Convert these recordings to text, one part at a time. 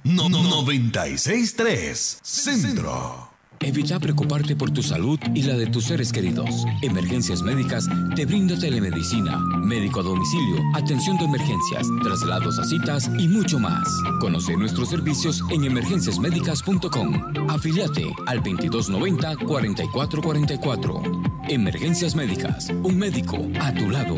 96.3 Centro. Evita preocuparte por tu salud y la de tus seres queridos. Emergencias Médicas te brinda telemedicina, médico a domicilio, atención de emergencias, traslados a citas y mucho más. Conoce nuestros servicios en emergenciasmedicas.com. Afíliate al 2290-4444. Emergencias Médicas, un médico a tu lado.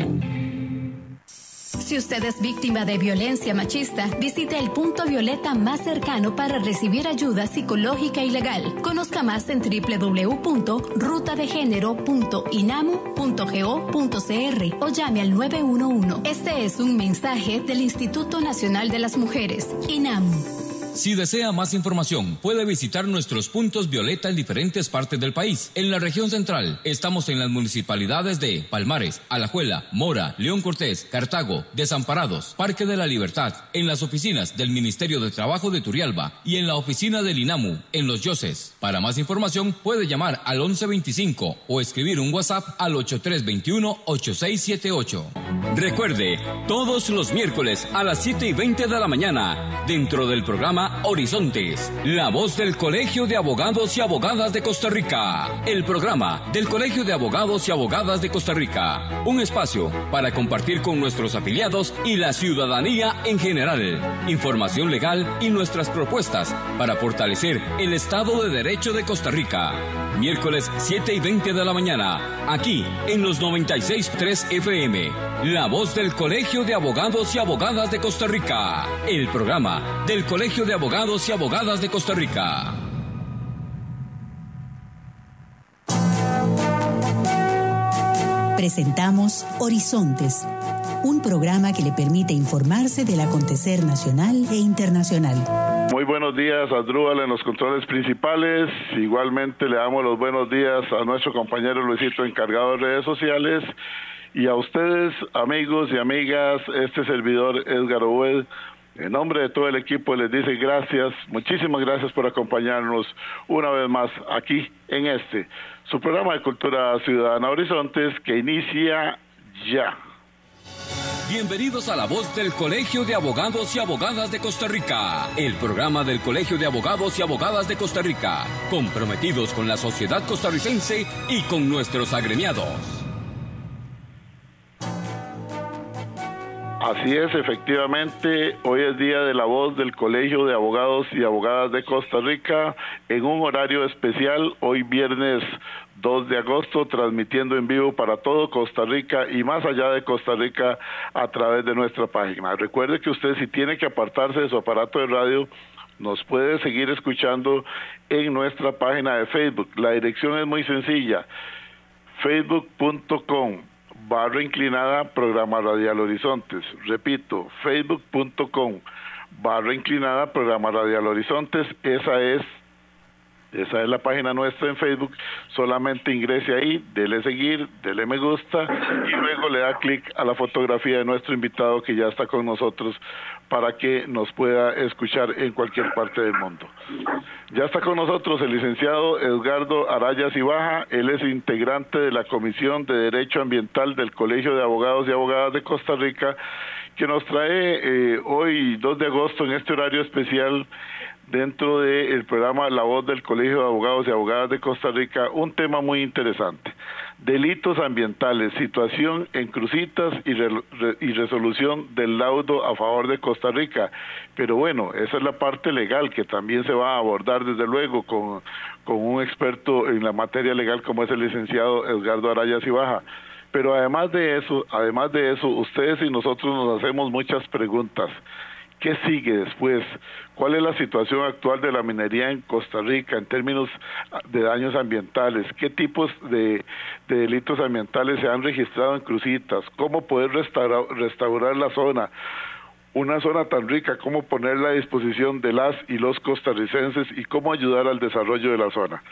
Si usted es víctima de violencia machista, visite el punto violeta más cercano para recibir ayuda psicológica y legal. Conozca más en www.rutadegenero.inamu.go.cr o llame al 911. Este es un mensaje del Instituto Nacional de las Mujeres, INAMU. Si desea más información, puede visitar nuestros puntos violeta en diferentes partes del país. En la región central, estamos en las municipalidades de Palmares, Alajuela, Mora, León Cortés, Cartago, Desamparados, Parque de la Libertad, en las oficinas del Ministerio de Trabajo de Turrialba y en la oficina del INAMU, en Los Yoses. Para más información, puede llamar al 1125 o escribir un WhatsApp al 8321-8678. Recuerde, todos los miércoles a las 7:20 de la mañana, dentro del programa Horizontes, la voz del Colegio de Abogados y Abogadas de Costa Rica. El programa del Colegio de Abogados y Abogadas de Costa Rica. Un espacio para compartir con nuestros afiliados y la ciudadanía en general. Información legal y nuestras propuestas para fortalecer el Estado de Derecho de Costa Rica. Miércoles 7:20 de la mañana, aquí en los 96.3 FM. La voz del Colegio de Abogados y Abogadas de Costa Rica. El programa del Colegio de Abogados y Abogadas de Costa Rica. Presentamos Horizontes, un programa que le permite informarse del acontecer nacional e internacional. Muy buenos días, Asdrúbal en los controles principales. Igualmente le damos los buenos días a nuestro compañero Luisito, encargado de redes sociales. Y a ustedes, amigos y amigas, este servidor Edgar Obed, en nombre de todo el equipo les dice gracias, muchísimas gracias por acompañarnos una vez más aquí en su programa de Cultura Ciudadana Horizontes, que inicia ya. Bienvenidos a la voz del Colegio de Abogados y Abogadas de Costa Rica, el programa del Colegio de Abogados y Abogadas de Costa Rica, comprometidos con la sociedad costarricense y con nuestros agremiados. Así es, efectivamente, hoy es día de la voz del Colegio de Abogados y Abogadas de Costa Rica, en un horario especial, hoy viernes 2 de agosto, transmitiendo en vivo para todo Costa Rica y más allá de Costa Rica a través de nuestra página. Recuerde que usted, si tiene que apartarse de su aparato de radio, nos puede seguir escuchando en nuestra página de Facebook. La dirección es muy sencilla, facebook.com// Programa Radial Horizontes. Repito, facebook.com// Programa Radial Horizontes. Esa es la página nuestra en Facebook. Solamente ingrese ahí, dele seguir, dele me gusta y luego le da clic a la fotografía de nuestro invitado que ya está con nosotros para que nos pueda escuchar en cualquier parte del mundo. Ya está con nosotros el licenciado Edgardo Araya Cibaja. Él es integrante de la Comisión de Derecho Ambiental del Colegio de Abogados y Abogadas de Costa Rica, que nos trae hoy 2 de agosto en este horario especial dentro del programa La Voz del Colegio de Abogados y Abogadas de Costa Rica, un tema muy interesante: delitos ambientales, situación en Cruzitas y resolución del laudo a favor de Costa Rica. Pero bueno, esa es la parte legal que también se va a abordar desde luego con un experto en la materia legal como es el licenciado Edgardo Araya Cibaja. Pero además de eso, ustedes y nosotros nos hacemos muchas preguntas. ¿Qué sigue después? ¿Cuál es la situación actual de la minería en Costa Rica en términos de daños ambientales? ¿Qué tipos de delitos ambientales se han registrado en Cruzitas? ¿Cómo poder restaurar la zona? Una zona tan rica, ¿cómo ponerla a disposición de las y los costarricenses y cómo ayudar al desarrollo de la zona?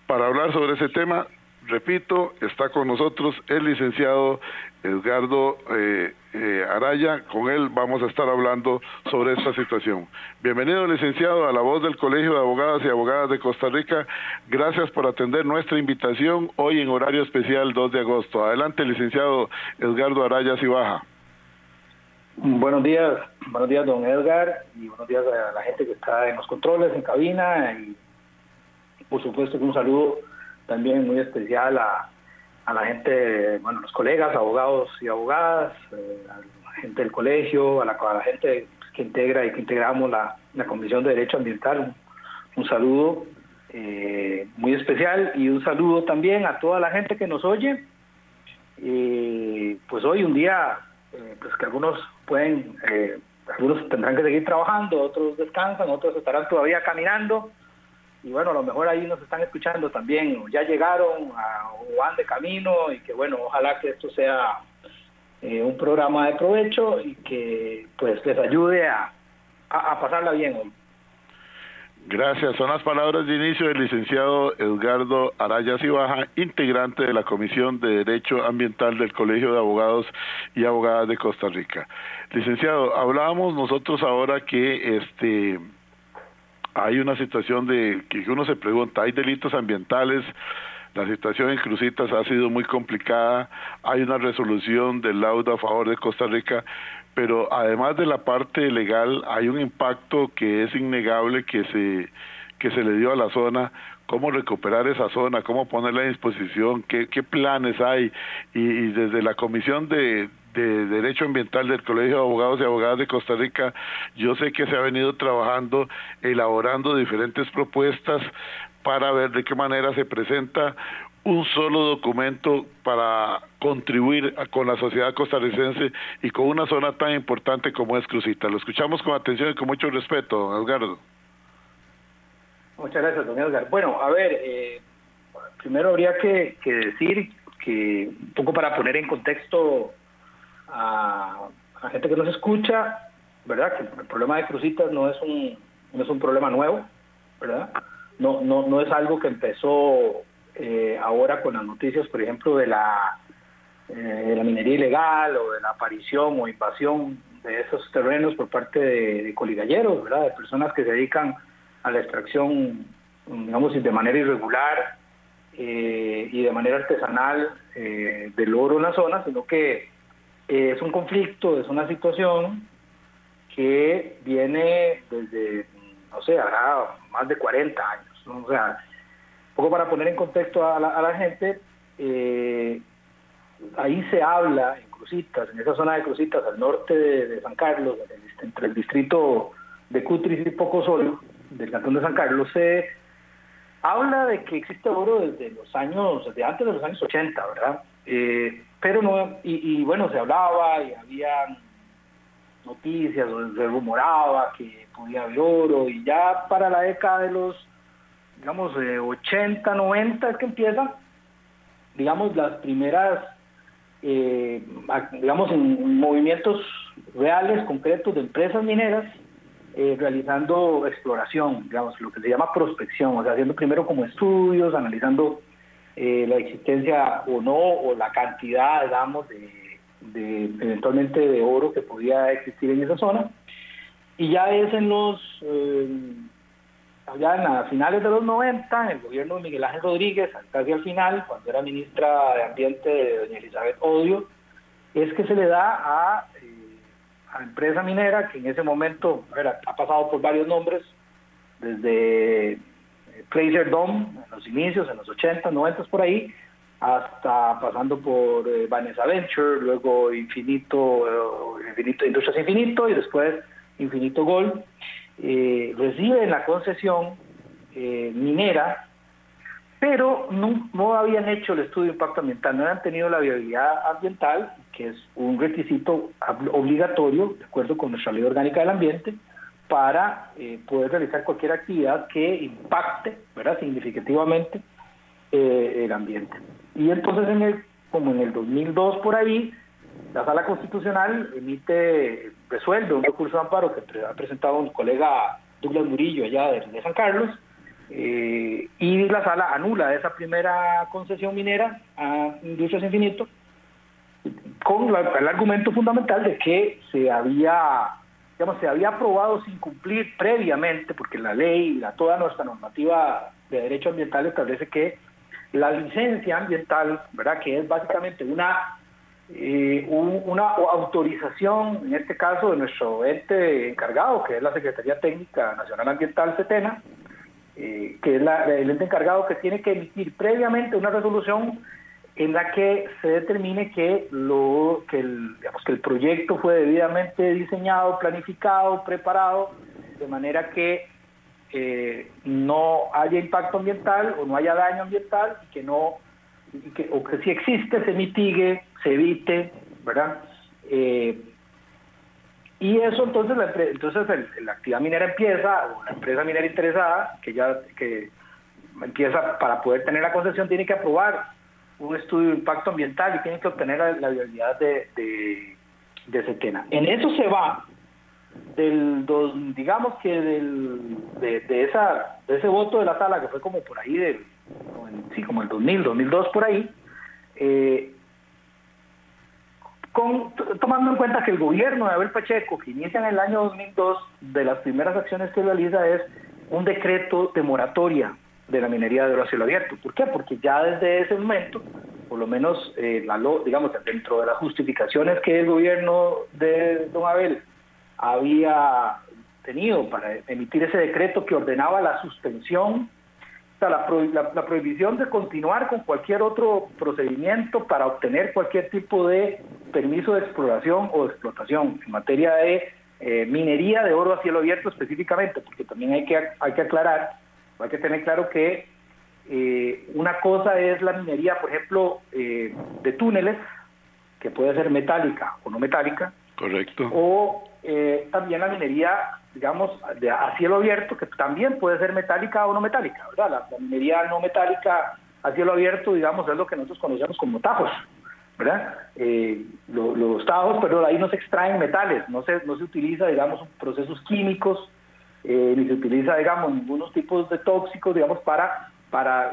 Para hablar sobre ese tema, repito, está con nosotros el licenciado Edgardo Araya. Con él vamos a estar hablando sobre esta situación. Bienvenido, licenciado, a la voz del Colegio de Abogadas y Abogadas de Costa Rica. Gracias por atender nuestra invitación hoy en horario especial 2 de agosto. Adelante, licenciado Edgardo Araya Cibaja. Buenos días, don Edgar, y buenos días a la gente que está en los controles, en cabina, y por supuesto un saludo también muy especial a la gente, bueno, los colegas, abogados y abogadas, a la gente del colegio, a la gente que integra y que integramos la Comisión de Derecho Ambiental. Un saludo muy especial, y un saludo también a toda la gente que nos oye. Pues hoy un día pues que algunos tendrán que seguir trabajando, otros descansan, otros estarán todavía caminando, y bueno, a lo mejor ahí nos están escuchando también, o ya llegaron o van de camino, y que bueno, ojalá que esto sea un programa de provecho y que pues les ayude a pasarla bien hoy. Gracias. Son las palabras de inicio del licenciado Edgardo Araya Cibaja, integrante de la Comisión de Derecho Ambiental del Colegio de Abogados y Abogadas de Costa Rica. Licenciado, hablábamos nosotros ahora que hay una situación de que uno se pregunta, hay delitos ambientales, la situación en Cruzitas ha sido muy complicada, hay una resolución del laudo a favor de Costa Rica, pero además de la parte legal hay un impacto que es innegable que se le dio a la zona. ¿Cómo recuperar esa zona? ¿Cómo ponerla a disposición? ¿Qué planes hay? Y desde la Comisión de Derecho Ambiental del Colegio de Abogados y Abogadas de Costa Rica, yo sé que se ha venido trabajando, elaborando diferentes propuestas para ver de qué manera se presenta un solo documento para contribuir con la sociedad costarricense y con una zona tan importante como es Cruzitas. Lo escuchamos con atención y con mucho respeto, don Edgardo. Muchas gracias, don Edgar. Bueno, a ver, primero habría que decir que, un poco para poner en contexto a la gente que nos escucha, ¿verdad? Que el problema de Cruzitas no es un problema nuevo, ¿verdad? No es algo que empezó ahora con las noticias, por ejemplo, de la minería ilegal, o de la aparición o invasión de esos terrenos por parte de coligalleros, ¿verdad? De personas que se dedican a la extracción, digamos, de manera irregular y de manera artesanal del oro en la zona, sino que es un conflicto, es una situación que viene desde, no sé, habrá más de 40 años, ¿no? O sea, un poco para poner en contexto a la gente, ahí se habla en Cruzitas, en esa zona de Cruzitas, al norte de San Carlos, entre el distrito de Cutris y Pocosolo, del cantón de San Carlos, se habla de que existe oro desde antes de los años 80, ¿verdad? Pero no, y bueno, se hablaba y había noticias, se rumoraba que podía haber oro, y ya para la década de los, digamos, 80, 90 es que empiezan, digamos, las primeras, digamos, en movimientos reales, concretos de empresas mineras, realizando exploración, digamos, lo que se llama prospección, o sea, haciendo primero como estudios, analizando la existencia o no, o la cantidad, digamos, de eventualmente de oro que podía existir en esa zona. Y ya es ya a finales de los 90, en el gobierno de Miguel Ángel Rodríguez, casi al final, cuando era ministra de Ambiente de doña Elizabeth Odio, es que se le da a empresa minera, que en ese momento ha pasado por varios nombres, desde Placer Dome, en los inicios, en los 80, 90 por ahí, hasta pasando por Vanessa Venture, luego Industrias Infinito, y después Infinito Gold. Reciben la concesión minera, pero no habían hecho el estudio de impacto ambiental, no habían tenido la viabilidad ambiental, que es un requisito obligatorio, de acuerdo con nuestra Ley Orgánica del Ambiente, para poder realizar cualquier actividad que impacte, ¿verdad?, significativamente el ambiente. Y entonces, como en el 2002 por ahí, la Sala Constitucional resuelve un recurso de amparo que ha presentado un colega Douglas Murillo allá de San Carlos, y la Sala anula esa primera concesión minera a Industrias Infinito con el argumento fundamental de que se había aprobado sin cumplir previamente, porque la ley, toda nuestra normativa de derecho ambiental establece que la licencia ambiental, ¿verdad?, que es básicamente una una autorización, en este caso de nuestro ente encargado, que es la Secretaría Técnica Nacional Ambiental, SETENA, que es el ente encargado que tiene que emitir previamente una resolución en la que se determine que el proyecto fue debidamente diseñado, planificado, preparado, de manera que no haya impacto ambiental o no haya daño ambiental o que si existe se mitigue, se evite, ¿verdad? Y eso entonces la actividad minera empieza, o la empresa minera interesada, que empieza, para poder tener la concesión, tiene que aprobar un estudio de impacto ambiental y tiene que obtener la viabilidad de SETENA. En eso se va digamos que de ese voto de la sala, que fue como por ahí como el 2000, 2002 por ahí, tomando en cuenta que el gobierno de Abel Pacheco, que inicia en el año 2002, de las primeras acciones que realiza es un decreto de moratoria de la minería de oro a cielo abierto. ¿Por qué? Porque ya desde ese momento, por lo menos digamos dentro de las justificaciones que el gobierno de don Abel había tenido para emitir ese decreto que ordenaba la suspensión, o sea, la prohibición de continuar con cualquier otro procedimiento para obtener cualquier tipo de permiso de exploración o de explotación en materia de minería de oro a cielo abierto específicamente, porque también hay que aclarar, hay que tener claro que una cosa es la minería, por ejemplo, de túneles, que puede ser metálica o no metálica. Correcto. O también la minería, digamos, a cielo abierto, que también puede ser metálica o no metálica, ¿verdad? La minería no metálica a cielo abierto, digamos, es lo que nosotros conocemos como tajos, ¿verdad? Los tajos, pero ahí no se extraen metales, no se utiliza, digamos, procesos químicos, ni se utiliza, digamos, ningunos tipos de tóxicos, digamos, para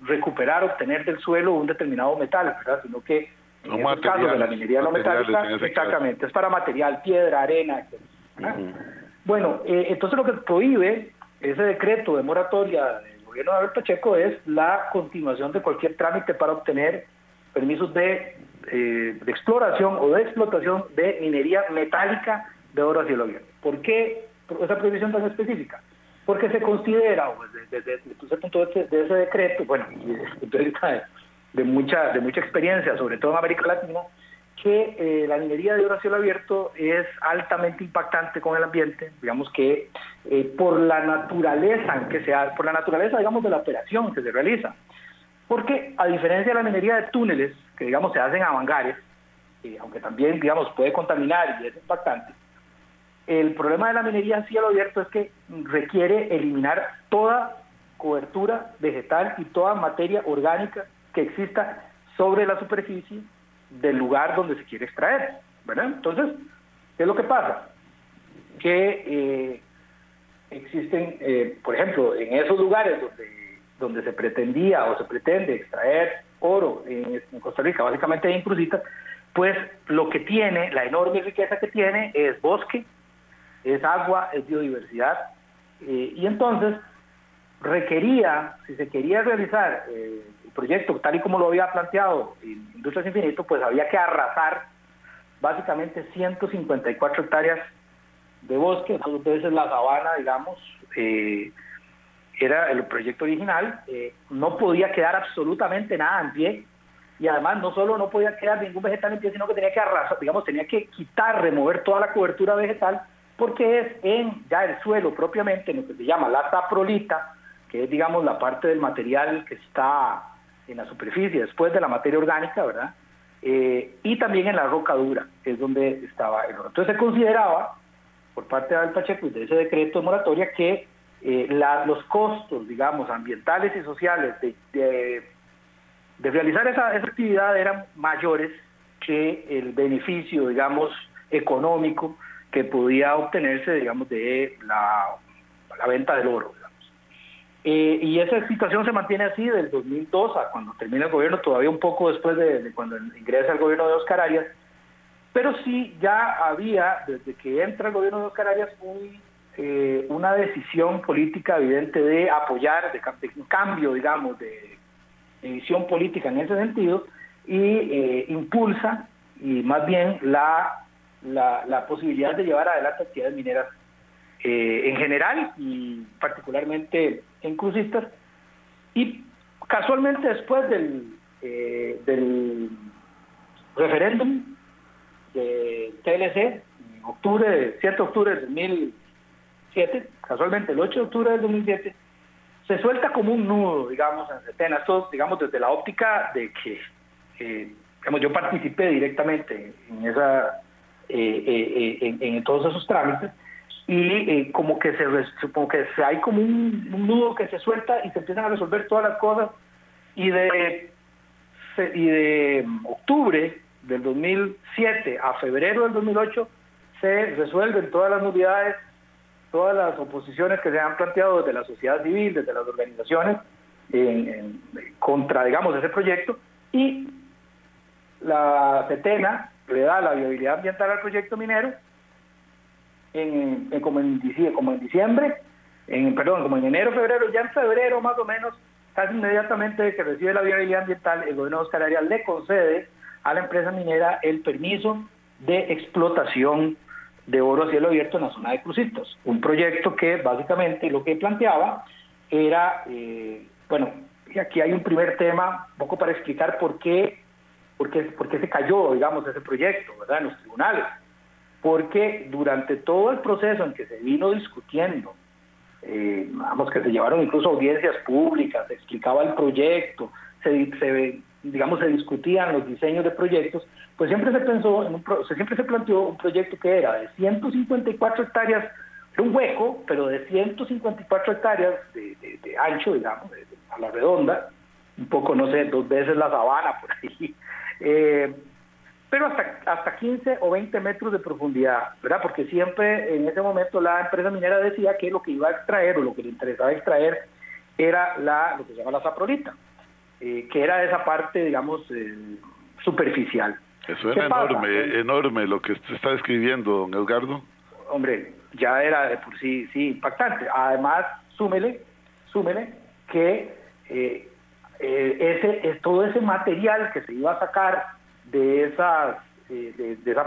recuperar, obtener del suelo un determinado metal, ¿verdad? Sino que en esos casos de la minería no metálica, exactamente, es para material, piedra, arena, etc. Bueno, entonces lo que prohíbe ese decreto de moratoria del gobierno de Abel Pacheco es la continuación de cualquier trámite para obtener permisos de exploración o de explotación de minería metálica de oro a cielo abierto. ¿Por qué esa prohibición tan específica? Porque se considera, desde el punto de ese decreto, bueno, y desde el punto de vista de mucha experiencia, sobre todo en América Latina, que la minería de oro a cielo abierto es altamente impactante con el ambiente, digamos que por la naturaleza digamos de la operación que se realiza, porque a diferencia de la minería de túneles, que digamos se hacen a mangares, aunque también digamos puede contaminar y es impactante, el problema de la minería a cielo abierto es que requiere eliminar toda cobertura vegetal y toda materia orgánica que exista sobre la superficie del lugar donde se quiere extraer, ¿verdad? Entonces, ¿qué es lo que pasa? Que existen, por ejemplo, en esos lugares donde se pretendía o se pretende extraer oro en Costa Rica, básicamente en Cruzitas, pues lo que tiene, la enorme riqueza que tiene es bosque, es agua, es biodiversidad, y entonces requería, si se quería realizar el proyecto tal y como lo había planteado Industrias Infinito, pues había que arrasar básicamente 154 hectáreas de bosque, dos veces la sabana, digamos, era el proyecto original, no podía quedar absolutamente nada en pie, y además no solo no podía quedar ningún vegetal en pie, sino que tenía que arrasar, digamos, tenía que remover toda la cobertura vegetal, porque es en ya el suelo propiamente, lo que se llama la saprolita, que es, digamos, la parte del material que está en la superficie después de la materia orgánica, ¿verdad? Y también en la roca dura, que es donde estaba el oro. Entonces se consideraba, por parte de Abel Pacheco y de ese decreto de moratoria, que los costos, digamos, ambientales y sociales de realizar esa actividad eran mayores que el beneficio, digamos, económico que podía obtenerse, digamos, de la venta del oro, digamos. Y esa situación se mantiene así del 2002 a cuando termina el gobierno, todavía un poco después de cuando ingresa el gobierno de Oscar Arias, pero sí ya había, desde que entra el gobierno de Oscar Arias, una decisión política evidente de apoyar, de un cambio, digamos, de visión política en ese sentido, y impulsa y más bien la posibilidad de llevar adelante actividades mineras en general y particularmente en Crucistas. Y casualmente después del referéndum de TLC, en 7 de octubre del 2007, casualmente el 8 de octubre del 2007, se suelta como un nudo, digamos, en Setena. Esto, digamos, desde la óptica de que, digamos, yo participé directamente en todos esos trámites, y como que hay como un nudo que se suelta y se empiezan a resolver todas las cosas, y de octubre del 2007 a febrero del 2008 se resuelven todas las nulidades, todas las oposiciones que se han planteado desde la sociedad civil, desde las organizaciones contra, digamos, ese proyecto, y la Setena le da la viabilidad ambiental al proyecto minero como en enero, febrero. Ya en febrero más o menos, casi inmediatamente de que recibe la viabilidad ambiental, el gobierno de Oscar Arias le concede a la empresa minera el permiso de explotación de oro a cielo abierto en la zona de Crucistas, un proyecto que básicamente lo que planteaba era, y aquí hay un primer tema, un poco para explicar por qué se cayó, digamos, ese proyecto, ¿verdad?, en los tribunales. Porque durante todo el proceso en que se vino discutiendo, que se llevaron incluso audiencias públicas, se explicaba el proyecto, se discutían los diseños de proyectos, pues siempre se planteó un proyecto que era de 154 hectáreas, de un hueco, pero de 154 hectáreas de ancho, digamos, a la redonda, un poco, no sé, 2 veces la sabana por ahí, pero hasta 15 o 20 metros de profundidad, ¿verdad? Porque siempre en ese momento la empresa minera decía que lo que iba a extraer o lo que le interesaba extraer era lo que se llama la saprolita, que era esa parte, digamos, superficial. Eso era enorme lo que usted está describiendo, don Edgardo. Hombre, ya era de por sí impactante. Además, súmele que todo ese material que se iba a sacar de esa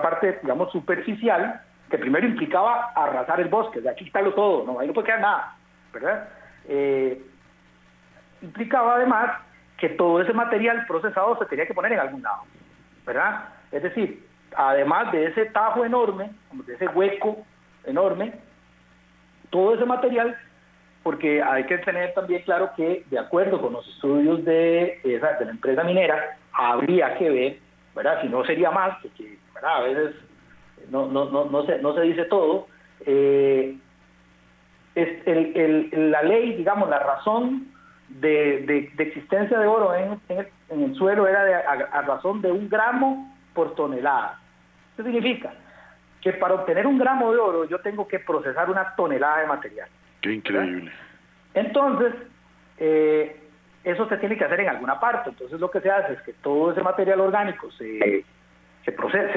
parte, digamos, superficial, que primero implicaba arrasar el bosque, de aquí quitarlo todo, no, ahí no puede quedar nada, ¿verdad? Implicaba además que todo ese material procesado se tenía que poner en algún lado, ¿verdad? Es decir, además de ese tajo enorme, de ese hueco enorme, todo ese material, porque hay que tener también claro que, de acuerdo con los estudios de la empresa minera, habría que ver, ¿verdad?, si no sería más, porque, ¿verdad?, a veces no se dice todo, la ley, digamos, la razón de existencia de oro en el suelo era a razón de 1 gramo por tonelada. ¿Qué significa? Que para obtener 1 gramo de oro yo tengo que procesar 1 tonelada de material. ¡Qué increíble! ¿Verdad? Entonces, eso se tiene que hacer en alguna parte. Entonces lo que se hace es que todo ese material orgánico se procesa,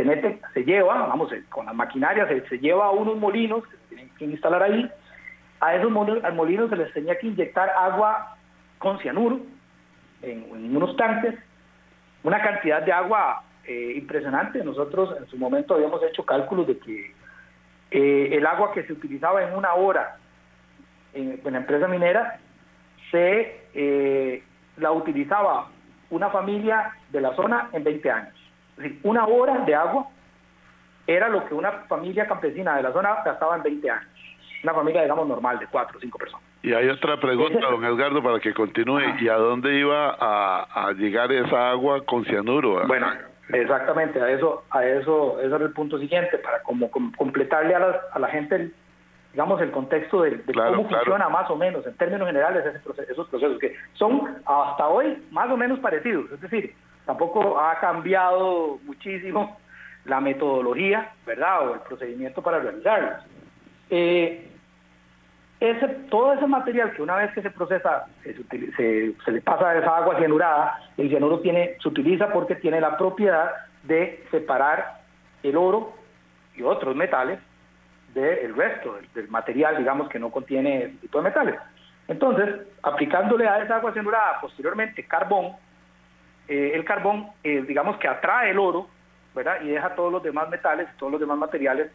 se lleva, con las maquinarias, se lleva a unos molinos que se tienen que instalar ahí. A esos molinos se les tenía que inyectar agua con cianuro en unos tanques, una cantidad de agua impresionante. Nosotros en su momento habíamos hecho cálculos de que el agua que se utilizaba en 1 hora en la empresa minera la utilizaba una familia de la zona en 20 años. Es decir, 1 hora de agua era lo que una familia campesina de la zona gastaba en 20 años. Una familia, digamos, normal, de 4 o 5 personas. Y hay otra pregunta, don Edgardo, para que continúe. ¿Y a dónde iba a llegar esa agua con cianuro? Bueno, exactamente, eso era el punto siguiente, para como completarle a la gente digamos, el contexto de cómo funciona más o menos, en términos generales, esos procesos, que son hasta hoy más o menos parecidos. Es decir, tampoco ha cambiado muchísimo la metodología, ¿verdad?, o el procedimiento para realizarlos. Todo ese material que una vez que se procesa, se le pasa a esa agua cianurada, el cianuro se utiliza porque tiene la propiedad de separar el oro y otros metales del resto del material, digamos, que no contiene ese tipo de metales. Entonces, aplicándole a esa agua cianurada posteriormente carbón, el carbón, digamos que atrae el oro, ¿verdad? Y deja todos los demás metales, todos los demás materiales,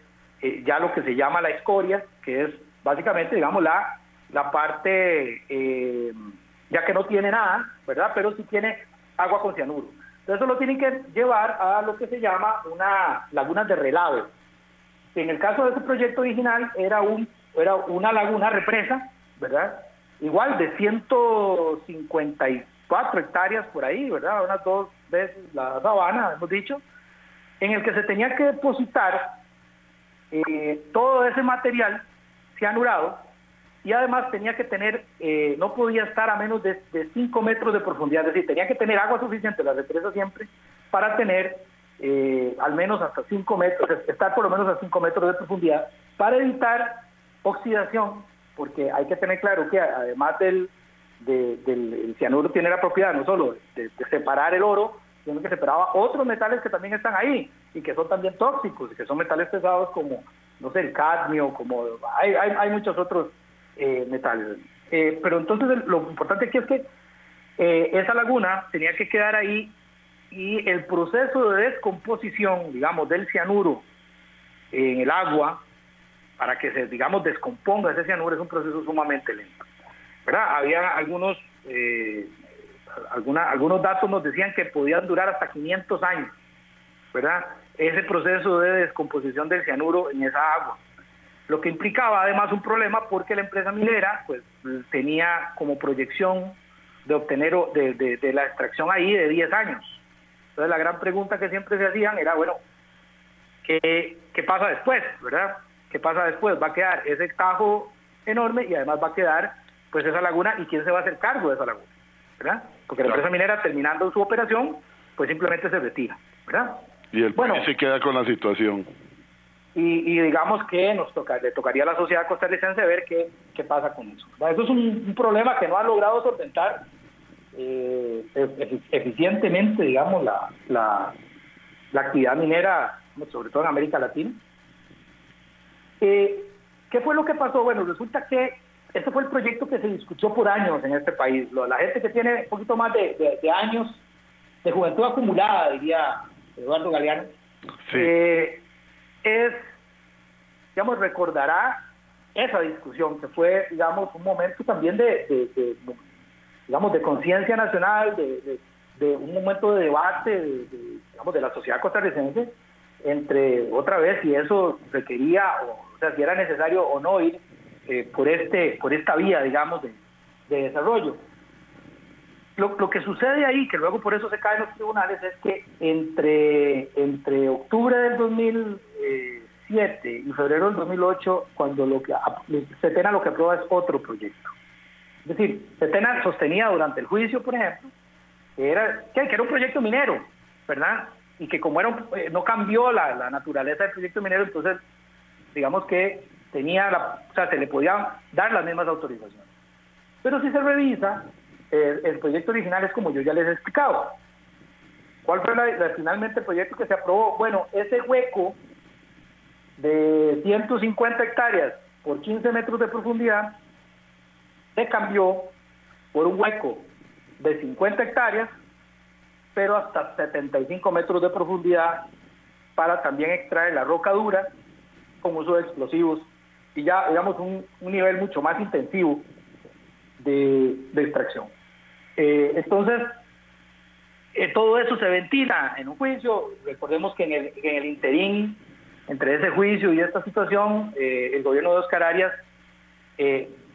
ya lo que se llama la escoria, que es básicamente, digamos, la parte, ya que no tiene nada, ¿verdad? Pero sí tiene agua con cianuro. Entonces eso lo tienen que llevar a lo que se llama una laguna de relave. En el caso de este proyecto original era una laguna represa, ¿verdad? Igual de 154 hectáreas por ahí, ¿verdad? Unas 2 veces la sabana, hemos dicho, en el que se tenía que depositar todo ese material cianurado, y además tenía que tener, no podía estar a menos de 5 metros de profundidad, es decir, tenía que tener agua suficiente, la represa siempre, para tener al menos hasta 5 metros, estar por lo menos a 5 metros de profundidad, para evitar oxidación, porque hay que tener claro que además del cianuro tiene la propiedad no solo de separar el oro, sino que separaba otros metales que también están ahí, y que son también tóxicos, y que son metales pesados como, no sé, el cadmio, como hay muchos otros metales. Pero entonces lo importante aquí es que esa laguna tenía que quedar ahí, y el proceso de descomposición, digamos, del cianuro en el agua, para que se, digamos, descomponga ese cianuro, es un proceso sumamente lento, ¿verdad? Había algunos datos nos decían que podían durar hasta 500 años, ¿verdad? Ese proceso de descomposición del cianuro en esa agua, lo que implicaba además un problema, porque la empresa minera pues tenía como proyección de obtener de la extracción ahí de 10 años. Entonces la gran pregunta que siempre se hacían era, bueno, ¿qué pasa después, verdad? ¿Qué pasa después? Va a quedar ese tajo enorme, y además va a quedar pues esa laguna, y ¿quién se va a hacer cargo de esa laguna, verdad? Porque la empresa minera, terminando su operación, pues simplemente se retira, ¿verdad? Y el país se queda con la situación. Y digamos que le tocaría a la sociedad costarricense ver qué pasa con eso, ¿verdad? Eso es un problema que no ha logrado solventar eficientemente, digamos, la actividad minera, sobre todo en América Latina. ¿Qué fue lo que pasó? Bueno, resulta que este fue el proyecto que se discutió por años en este país. La gente que tiene un poquito más de años de juventud acumulada, diría Eduardo Galeano, sí. Digamos, recordará esa discusión, que fue, digamos, un momento también digamos, de conciencia nacional, de un momento de debate, digamos, de la sociedad costarricense, entre, otra vez, si eso requería, o sea, si era necesario o no ir por esta vía, digamos, de desarrollo. Lo que sucede ahí, que luego por eso se caen los tribunales, es que entre octubre del 2007 y febrero del 2008, cuando Setena lo que aprueba es otro proyecto. Es decir, Setena sostenía durante el juicio, por ejemplo, que era un proyecto minero, ¿verdad? Y que como no cambió la naturaleza del proyecto minero, entonces digamos que se le podían dar las mismas autorizaciones. Pero si se revisa, el proyecto original es como yo ya les he explicado. ¿Cuál fue finalmente el proyecto que se aprobó? Bueno, ese hueco de 150 hectáreas por 15 metros de profundidad se cambió por un hueco de 50 hectáreas, pero hasta 75 metros de profundidad, para también extraer la roca dura con uso de explosivos, y ya, digamos, un nivel mucho más intensivo de extracción. Entonces, todo eso se ventila en un juicio. Recordemos que en el interín, entre ese juicio y esta situación, el gobierno de Óscar Arias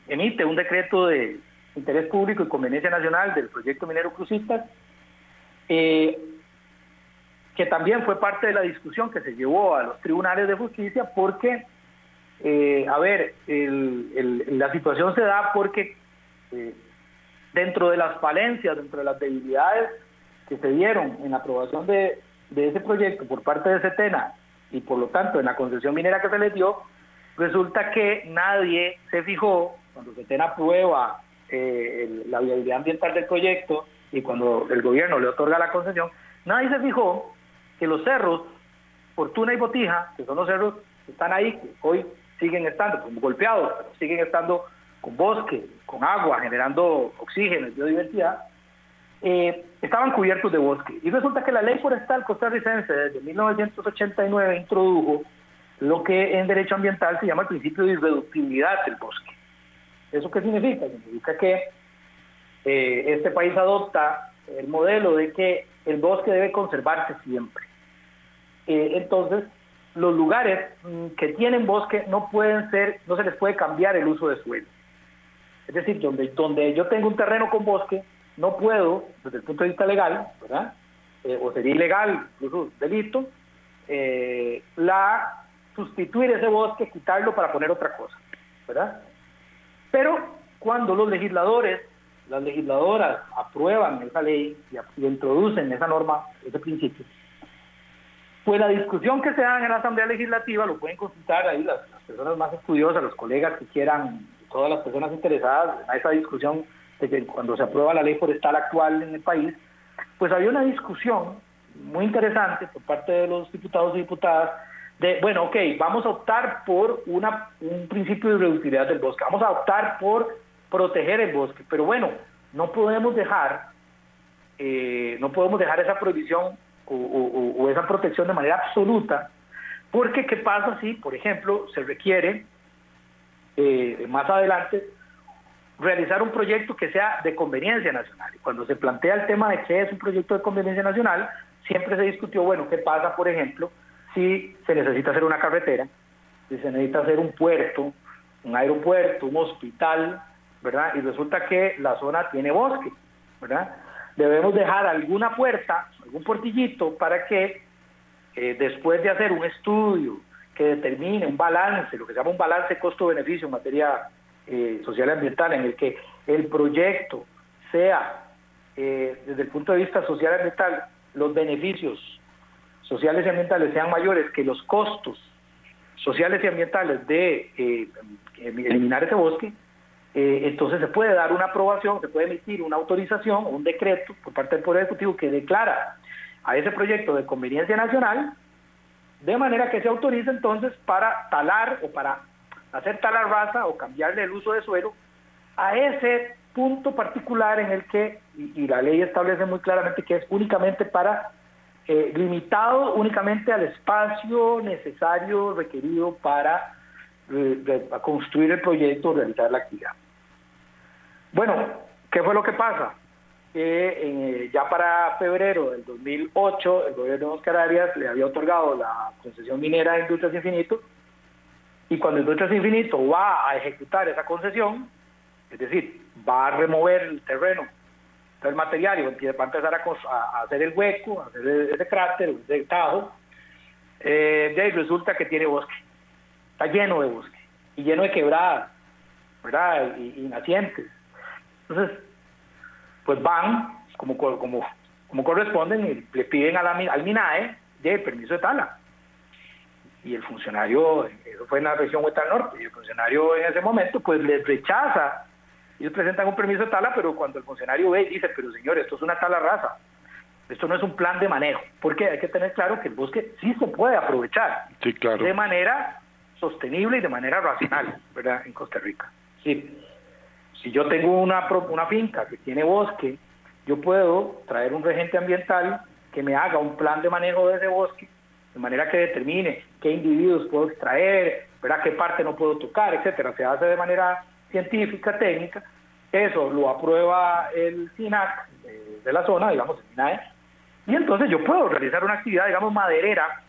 emite un decreto de interés público y conveniencia nacional del proyecto minero Crucistas, que también fue parte de la discusión que se llevó a los tribunales de justicia, porque, la situación se da porque dentro de las falencias, dentro de las debilidades que se dieron en la aprobación de ese proyecto por parte de Setena, y por lo tanto en la concesión minera que se les dio, resulta que nadie se fijó, cuando Setena aprueba la viabilidad ambiental del proyecto y cuando el gobierno le otorga la concesión, nadie se fijó que los cerros Fortuna y Botija, que son los cerros que están ahí, que hoy siguen estando como golpeados, pero siguen estando con bosque, con agua, generando oxígeno y biodiversidad, estaban cubiertos de bosque. Y resulta que la ley forestal costarricense desde 1989 introdujo lo que en derecho ambiental se llama el principio de irreductibilidad del bosque. ¿Eso qué significa? Significa que este país adopta el modelo de que el bosque debe conservarse siempre. Entonces, los lugares que tienen bosque no se les puede cambiar el uso de suelo. Es decir, donde yo tengo un terreno con bosque, no puedo, desde el punto de vista legal, ¿verdad? O sería ilegal, incluso delito, sustituir ese bosque, quitarlo para poner otra cosa, ¿verdad? Pero cuando los legisladores, las legisladoras aprueban esa ley y introducen esa norma, ese principio, pues la discusión que se da en la Asamblea Legislativa, lo pueden consultar ahí las personas más estudiosas, los colegas que quieran, todas las personas interesadas a esa discusión de que cuando se aprueba la ley forestal actual en el país, pues había una discusión muy interesante por parte de los diputados y diputadas de, bueno, ok, vamos a optar por un principio de irreductibilidad del bosque, vamos a optar por proteger el bosque, pero bueno, no podemos dejar esa prohibición o esa protección de manera absoluta, porque ¿qué pasa si, por ejemplo, se requiere más adelante realizar un proyecto que sea de conveniencia nacional? Y cuando se plantea el tema de qué es un proyecto de conveniencia nacional, siempre se discutió, bueno, ¿qué pasa, por ejemplo, si se necesita hacer una carretera, si se necesita hacer un puerto, un aeropuerto, un hospital, ¿verdad? Y resulta que la zona tiene bosque, ¿verdad? Debemos dejar alguna puerta, algún portillito para que después de hacer un estudio que determine un balance, lo que se llama un balance costo-beneficio en materia social y ambiental, en el que el proyecto sea, desde el punto de vista social y ambiental, los beneficios sociales y ambientales sean mayores que los costos sociales y ambientales de eliminar ese bosque, entonces se puede dar una aprobación, se puede emitir una autorización o un decreto por parte del Poder Ejecutivo que declara a ese proyecto de conveniencia nacional, de manera que se autoriza entonces para talar o para hacer talar rasa o cambiarle el uso de suelo a ese punto particular en el que, y la ley establece muy claramente que es únicamente para, limitado únicamente al espacio necesario, requerido para construir el proyecto o realizar la actividad. Bueno, ¿qué fue lo que pasa? Ya para febrero del 2008, el gobierno de Oscar Arias le había otorgado la concesión minera a Industrias Infinito, y cuando Industrias Infinito va a ejecutar esa concesión, es decir, va a remover el terreno, el material, y va a empezar a hacer el hueco, a hacer ese cráter, ese tajo, de ahí resulta que tiene bosque, está lleno de bosque, y lleno de quebradas, ¿verdad? Y nacientes. Entonces, pues van, como corresponden, y le piden al MINAE el permiso de tala. Y el funcionario, eso fue en la región Huetar Norte, y el funcionario en ese momento pues les rechaza. Ellos presentan un permiso de tala, pero cuando el funcionario ve y dice, pero señor, esto es una tala rasa, esto no es un plan de manejo, porque hay que tener claro que el bosque sí se puede aprovechar, sí, claro, de manera sostenible y de manera racional, ¿verdad? En Costa Rica. Sí. Si yo tengo una finca que tiene bosque, yo puedo traer un regente ambiental que me haga un plan de manejo de ese bosque, de manera que determine qué individuos puedo extraer, ¿verdad? Qué parte no puedo tocar, etcétera. Se hace de manera científica, técnica. Eso lo aprueba el SINAC de la zona, digamos, el MINAE, y entonces yo puedo realizar una actividad, digamos, maderera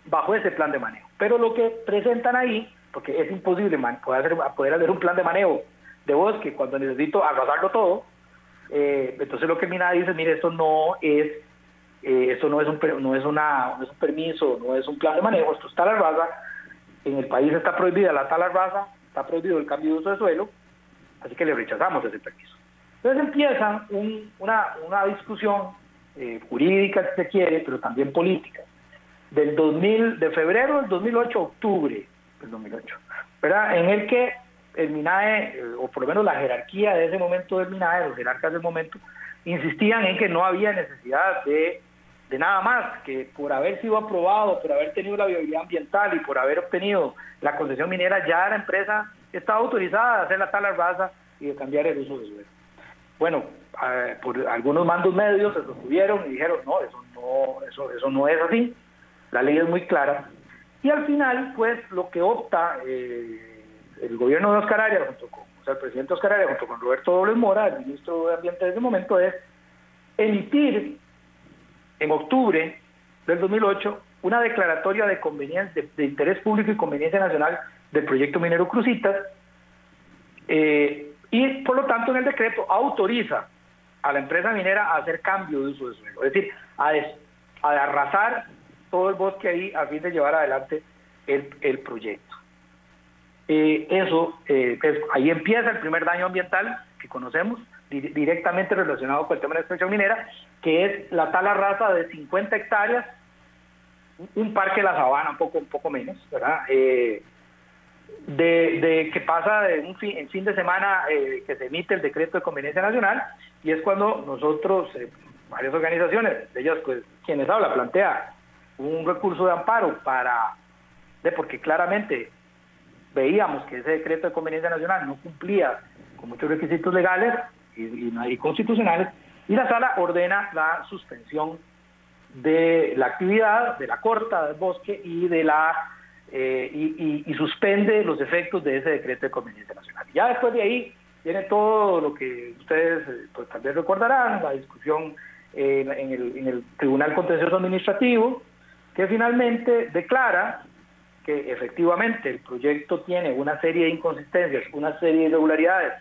bajo ese plan de manejo. Pero lo que presentan ahí, porque es imposible poder hacer un plan de manejo de bosque cuando necesito arrasarlo todo, entonces lo que MINAE dice, mire, esto no es un permiso, no es un plan de manejo, esto es tala rasa. En el país está prohibida la tala rasa, está prohibido el cambio de uso de suelo, así que le rechazamos ese permiso. Entonces empieza una discusión jurídica, si se quiere, pero también política, de febrero del 2008 a octubre del 2008, ¿verdad? En el que el MINAE, o por lo menos la jerarquía de ese momento del MINAE, los jerarcas del momento, insistían en que no había necesidad de nada más, que por haber sido aprobado, por haber tenido la viabilidad ambiental y por haber obtenido la concesión minera, ya la empresa estaba autorizada a hacer la tala rasa y de cambiar el uso de suelo. bueno, por algunos mandos medios se sostuvieron y dijeron, no, eso no es así, la ley es muy clara. Y al final, pues, lo que opta el gobierno de Óscar Arias, el presidente Óscar Arias, junto con Roberto Dobles Mora, el ministro de Ambiente de ese momento, es emitir en octubre del 2008 una declaratoria de conveniencia, de interés público y conveniencia nacional del proyecto minero Cruzitas, y por lo tanto en el decreto autoriza a la empresa minera a hacer cambio de uso de suelo, es decir, a arrasar todo el bosque ahí a fin de llevar adelante el proyecto. Ahí empieza el primer daño ambiental que conocemos, directamente relacionado con el tema de la extracción minera, que es la tala rasa de 50 hectáreas, un parque de la sabana, un poco menos, ¿verdad? De que pasa en fin de semana que se emite el decreto de conveniencia nacional, y es cuando nosotros, varias organizaciones, de ellas pues quienes habla, plantea un recurso de amparo porque claramente veíamos que ese decreto de conveniencia nacional no cumplía con muchos requisitos legales y constitucionales, y la sala ordena la suspensión de la actividad, de la corta del bosque y suspende los efectos de ese decreto de conveniencia nacional. Ya después de ahí viene todo lo que ustedes pues tal vez recordarán, la discusión en el Tribunal Contencioso Administrativo, que finalmente declara que efectivamente el proyecto tiene una serie de inconsistencias, una serie de irregularidades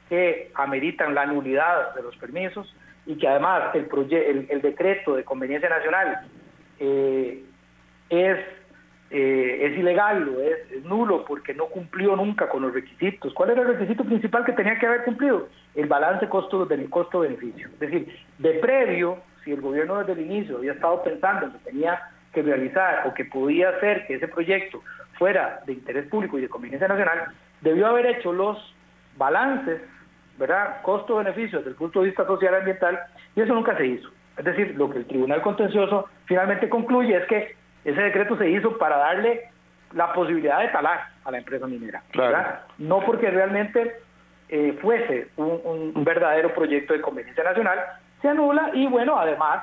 que ameritan la nulidad de los permisos, y que además el decreto de conveniencia nacional es ilegal, es nulo, porque no cumplió nunca con los requisitos. ¿Cuál era el requisito principal que tenía que haber cumplido? El balance costo-beneficio. Es decir, de previo, si el gobierno desde el inicio había estado pensando en que tenía que realizar o que podía hacer que ese proyecto fuera de interés público y de conveniencia nacional, debió haber hecho los balances, ¿verdad?, costo-beneficio desde el punto de vista social y ambiental, y eso nunca se hizo. Es decir, lo que el Tribunal Contencioso finalmente concluye es que ese decreto se hizo para darle la posibilidad de talar a la empresa minera, ¿verdad? Claro. No porque realmente fuese un verdadero proyecto de conveniencia nacional, se anula. Y bueno, además,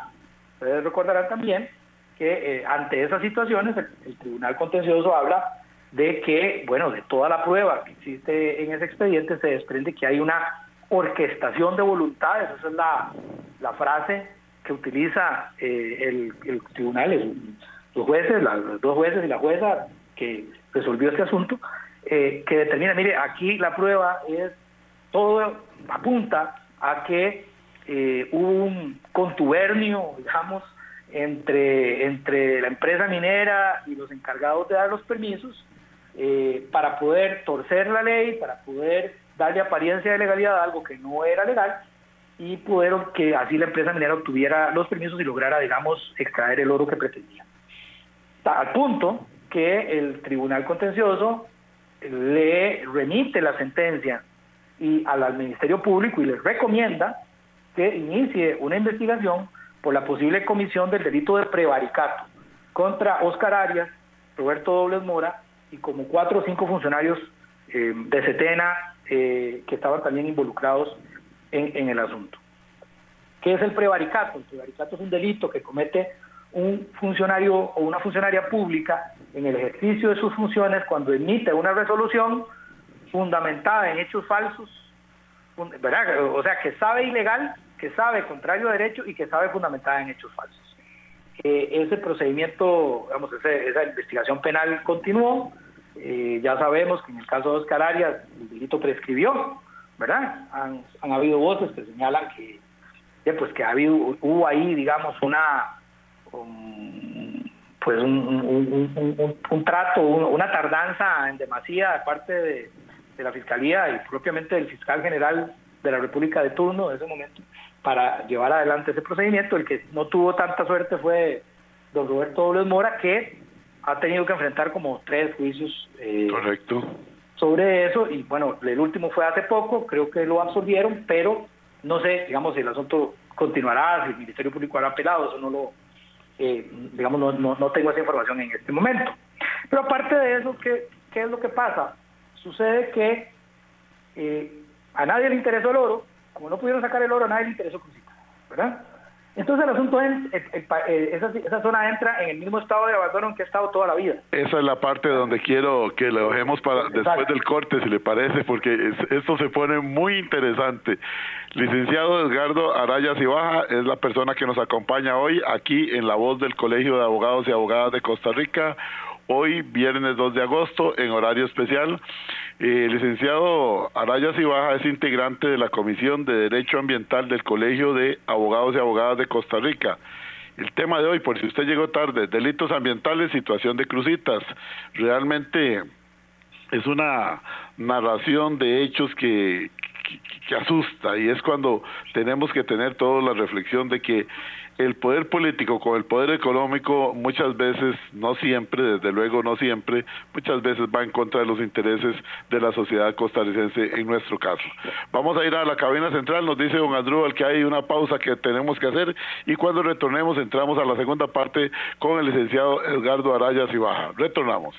ustedes recordarán también que ante esas situaciones el Tribunal Contencioso habla de que, bueno, de toda la prueba que existe en ese expediente se desprende que hay una orquestación de voluntades. Esa es la frase que utiliza el tribunal, los jueces, los dos jueces y la jueza que resolvió este asunto, que determina, mire, aquí la prueba todo apunta a que hubo un contubernio, digamos, entre la empresa minera y los encargados de dar los permisos, para poder torcer la ley, para poder darle apariencia de legalidad a algo que no era legal, y pudieron que así la empresa minera obtuviera los permisos y lograra, digamos, extraer el oro que pretendía. Al punto que el Tribunal Contencioso le remite la sentencia al Ministerio Público y le recomienda que inicie una investigación por la posible comisión del delito de prevaricato contra Óscar Arias, Roberto Dobles Mora y como 4 o 5 funcionarios de Setena que estaban también involucrados en el asunto. ¿Qué es el prevaricato? El prevaricato es un delito que comete un funcionario o una funcionaria pública en el ejercicio de sus funciones cuando emite una resolución fundamentada en hechos falsos, ¿verdad? O sea, que sabe ilegal, que sabe contrario a derecho y que sabe fundamentada en hechos falsos. Ese procedimiento, digamos, esa investigación penal continuó. Ya sabemos que en el caso de Óscar Arias el delito prescribió, ¿verdad? Han habido voces que señalan que hubo ahí, digamos, un trato, una tardanza en demasía de parte de la Fiscalía y propiamente del fiscal general de la República de turno de ese momento para llevar adelante ese procedimiento. El que no tuvo tanta suerte fue don Roberto Dobles Mora, que ha tenido que enfrentar como 3 juicios correcto sobre eso, y bueno, el último fue hace poco, creo que lo absolvieron, pero no sé, digamos, si el asunto continuará, si el Ministerio Público hará apelado, eso no lo digamos, no tengo esa información en este momento. Pero aparte de eso, ¿qué es lo que pasa? Sucede que a nadie le interesó el oro, Como no pudieron sacar el oro, a nadie le interesó Cruzitas, ¿verdad? Entonces el asunto es, esa zona entra en el mismo estado de abandono en que ha estado toda la vida. Esa es la parte donde quiero que lo dejemos para después del corte, si le parece, porque esto se pone muy interesante. Licenciado Edgardo Araya Cibaja es la persona que nos acompaña hoy aquí en La Voz del Colegio de Abogados y Abogadas de Costa Rica, hoy viernes 2 de agosto en horario especial. Licenciado Araya Cibaja es integrante de la Comisión de Derecho Ambiental del Colegio de Abogados y Abogadas de Costa Rica. El tema de hoy, por si usted llegó tarde, delitos ambientales, situación de Cruzitas. Realmente es una narración de hechos que asusta, y es cuando tenemos que tener toda la reflexión de que el poder político con el poder económico muchas veces, no siempre, desde luego no siempre, muchas veces va en contra de los intereses de la sociedad costarricense en nuestro caso. Vamos a ir a la cabina central, nos dice don Andrúbal que hay una pausa que tenemos que hacer, y cuando retornemos entramos a la segunda parte con el licenciado Edgardo Araya Cibaja. Retornamos.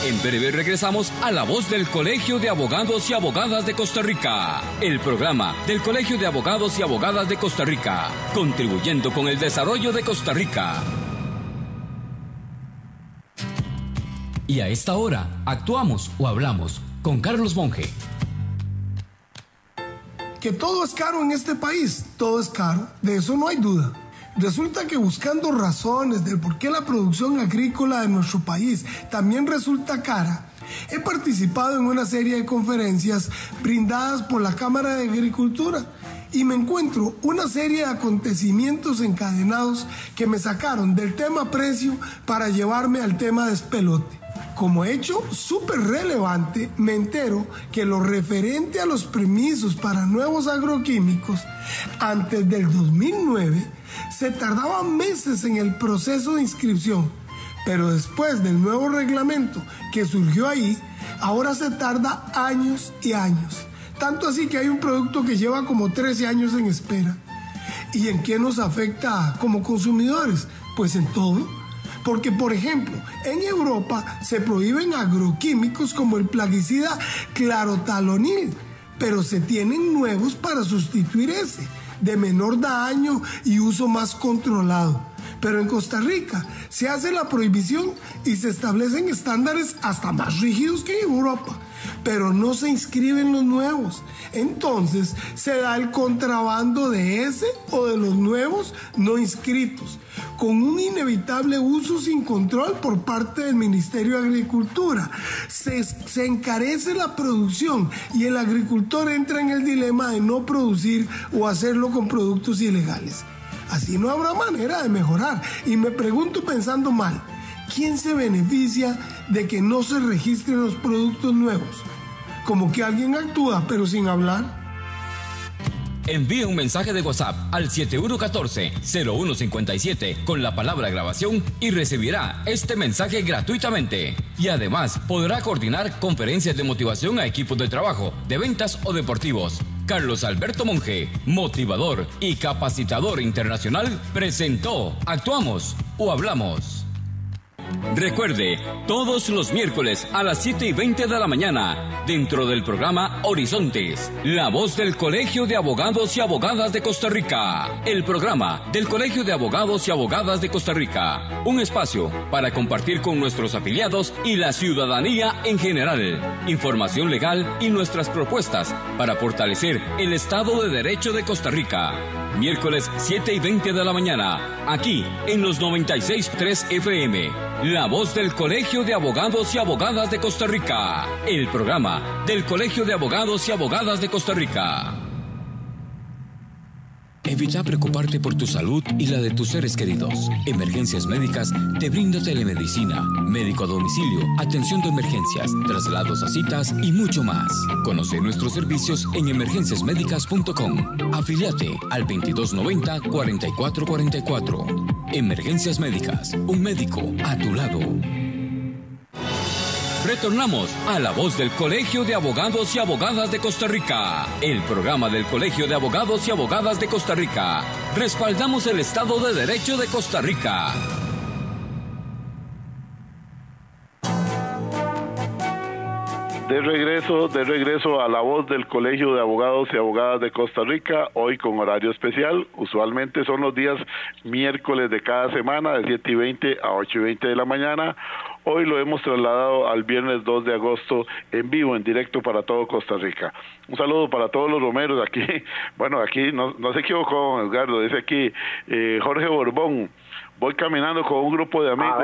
En breve regresamos a La Voz del Colegio de Abogados y Abogadas de Costa Rica, el programa del Colegio de Abogados y Abogadas de Costa Rica, contribuyendo con el desarrollo de Costa Rica. Y a esta hora, actuamos o hablamos con Carlos Monge. Que todo es caro en este país, todo es caro, de eso no hay duda. Resulta que buscando razones del por qué la producción agrícola de nuestro país también resulta cara, he participado en una serie de conferencias brindadas por la Cámara de Agricultura y me encuentro una serie de acontecimientos encadenados que me sacaron del tema precio para llevarme al tema despelote. Como hecho súper relevante, me entero que lo referente a los permisos para nuevos agroquímicos, antes del 2009, se tardaba meses en el proceso de inscripción, pero después del nuevo reglamento que surgió ahí, ahora se tarda años y años. Tanto así que hay un producto que lleva como 13 años en espera. ¿Y en qué nos afecta como consumidores? Pues en todo. Porque, por ejemplo, en Europa se prohíben agroquímicos como el plaguicida clorothalonil, pero se tienen nuevos para sustituir ese, de menor daño y uso más controlado. Pero en Costa Rica se hace la prohibición y se establecen estándares hasta más rígidos que en Europa, pero no se inscriben los nuevos. Entonces se da el contrabando de ese o de los nuevos no inscritos, con un inevitable uso sin control por parte del Ministerio de Agricultura. Se encarece la producción y el agricultor entra en el dilema de no producir o hacerlo con productos ilegales. Así no habrá manera de mejorar. Y me pregunto, pensando mal, ¿quién se beneficia de que no se registren los productos nuevos? Como que alguien actúa, pero sin hablar. Envíe un mensaje de WhatsApp al 7114-0157 con la palabra grabación y recibirá este mensaje gratuitamente. Y además podrá coordinar conferencias de motivación a equipos de trabajo, de ventas o deportivos. Carlos Alberto Monge, motivador y capacitador internacional, presentó Actuamos o Hablamos. Recuerde, todos los miércoles a las 7:20 de la mañana, dentro del programa Horizontes, la voz del Colegio de Abogados y Abogadas de Costa Rica, el programa del Colegio de Abogados y Abogadas de Costa Rica, un espacio para compartir con nuestros afiliados y la ciudadanía en general, información legal y nuestras propuestas para fortalecer el Estado de Derecho de Costa Rica. Miércoles 7:20 de la mañana, aquí en los 96.3 FM, la voz del Colegio de Abogados y Abogadas de Costa Rica, el programa del Colegio de Abogados y Abogadas de Costa Rica. Evita preocuparte por tu salud y la de tus seres queridos. Emergencias Médicas te brinda telemedicina, médico a domicilio, atención de emergencias, traslados a citas y mucho más. Conoce nuestros servicios en emergenciasmedicas.com. Afíliate al 2290-4444. Emergencias Médicas, un médico a tu lado. Retornamos a la voz del Colegio de Abogados y Abogadas de Costa Rica, el programa del Colegio de Abogados y Abogadas de Costa Rica. Respaldamos el Estado de Derecho de Costa Rica. De regreso a la voz del Colegio de Abogados y Abogadas de Costa Rica, hoy con horario especial. Usualmente son los días miércoles de cada semana, de 7:20 a 8:20 de la mañana. Hoy lo hemos trasladado al viernes 2 de agosto en vivo, en directo para todo Costa Rica. Un saludo para todos los romeros aquí. Bueno, aquí no se equivocó, Edgardo, dice aquí Jorge Borbón. Voy caminando con un grupo de amigos,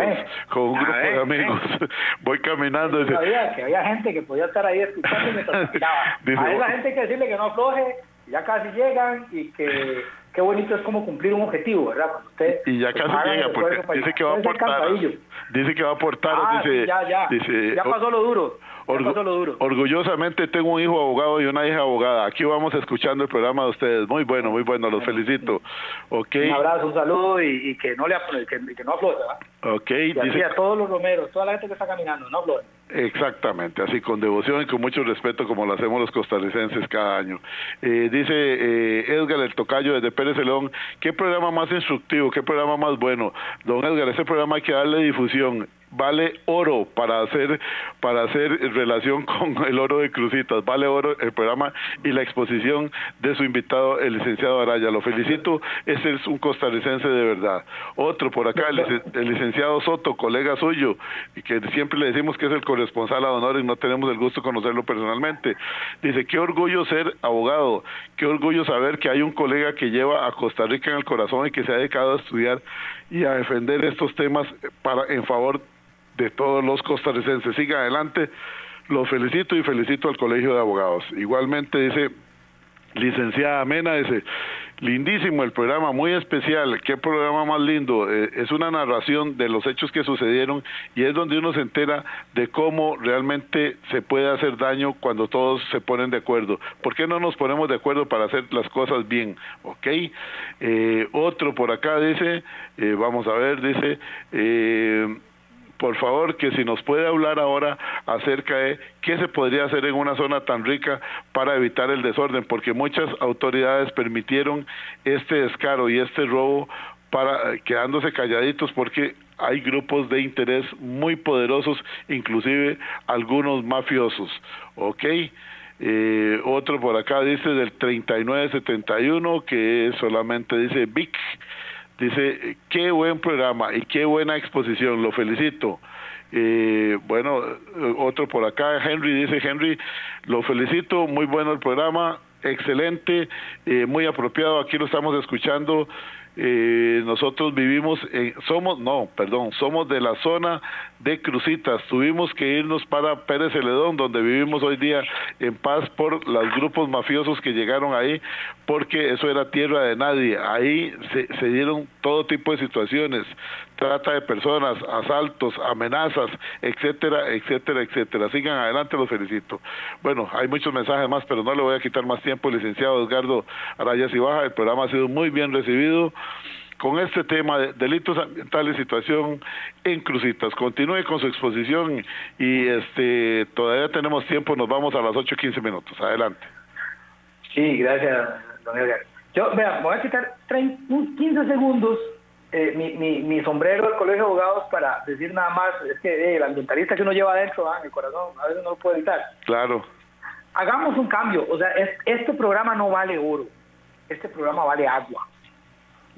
voy caminando. Yo sabía que había gente que podía estar ahí escuchando mientras caminaba. A esa gente hay que decirle que no afloje, ya casi llegan, y que qué bonito es como cumplir un objetivo, ¿verdad? Cuando usted, y ya casi llega, porque dice que va a aportar. Dice que va a aportar. Ya pasó lo duro. Orgullosamente tengo un hijo abogado y una hija abogada. Aquí vamos escuchando el programa de ustedes. Muy bueno, los felicito. Okay. Un abrazo, un saludo y que no afloje, ¿verdad? Okay. Y así a todos los romeros, toda la gente que está caminando, no afloje. Exactamente, así con devoción y con mucho respeto, como lo hacemos los costarricenses cada año. Dice Edgar el Tocayo desde Pérez León, qué programa más instructivo, qué programa más bueno. Don Edgar, ese programa hay que darle difusión. Vale oro para hacer relación con el oro de Cruzitas, vale oro el programa y la exposición de su invitado, el licenciado Araya. Lo felicito, ese es un costarricense de verdad. Otro por acá, el licenciado Soto, colega suyo, y que siempre le decimos que es el corresponsal ad honorem y no tenemos el gusto de conocerlo personalmente. Dice, qué orgullo ser abogado, qué orgullo saber que hay un colega que lleva a Costa Rica en el corazón y que se ha dedicado a estudiar y a defender estos temas en favor de todos los costarricenses. Siga adelante, lo felicito y felicito al Colegio de Abogados. Igualmente dice licenciada Mena, dice, lindísimo el programa, muy especial, qué programa más lindo, es una narración de los hechos que sucedieron y es donde uno se entera de cómo realmente se puede hacer daño cuando todos se ponen de acuerdo. ¿Por qué no nos ponemos de acuerdo para hacer las cosas bien? ¿Ok? Otro por acá dice, vamos a ver, dice, por favor, que si nos puede hablar ahora acerca de qué se podría hacer en una zona tan rica para evitar el desorden, porque muchas autoridades permitieron este descaro y este robo quedándose calladitos, porque hay grupos de interés muy poderosos, inclusive algunos mafiosos. ¿Ok? Otro por acá dice del 3971, que solamente dice Vic. Dice, qué buen programa y qué buena exposición, lo felicito. Bueno, otro por acá, Henry, dice Henry, lo felicito, muy bueno el programa, excelente, muy apropiado, aquí lo estamos escuchando. Nosotros vivimos somos de la zona de Cruzitas, tuvimos que irnos para Pérez Celedón, donde vivimos hoy día en paz por los grupos mafiosos que llegaron ahí, porque eso era tierra de nadie. Ahí se dieron todo tipo de situaciones, trata de personas, asaltos, amenazas, etcétera, etcétera, etcétera. Sigan adelante, los felicito. Bueno, hay muchos mensajes más, pero no le voy a quitar más tiempo, licenciado Edgardo Araya Cibaja. El programa ha sido muy bien recibido con este tema de delitos ambientales, situación en Cruzitas. Continúe con su exposición y todavía tenemos tiempo, nos vamos a las 8:15 minutos. Adelante. Sí, gracias, don Edgar. Me voy a quitar 15 segundos mi sombrero del Colegio de Abogados para decir nada más, es que el ambientalista que uno lleva adentro, en el corazón, a veces no lo puede evitar. Claro. Hagamos un cambio, o sea, este programa no vale oro, este programa vale agua.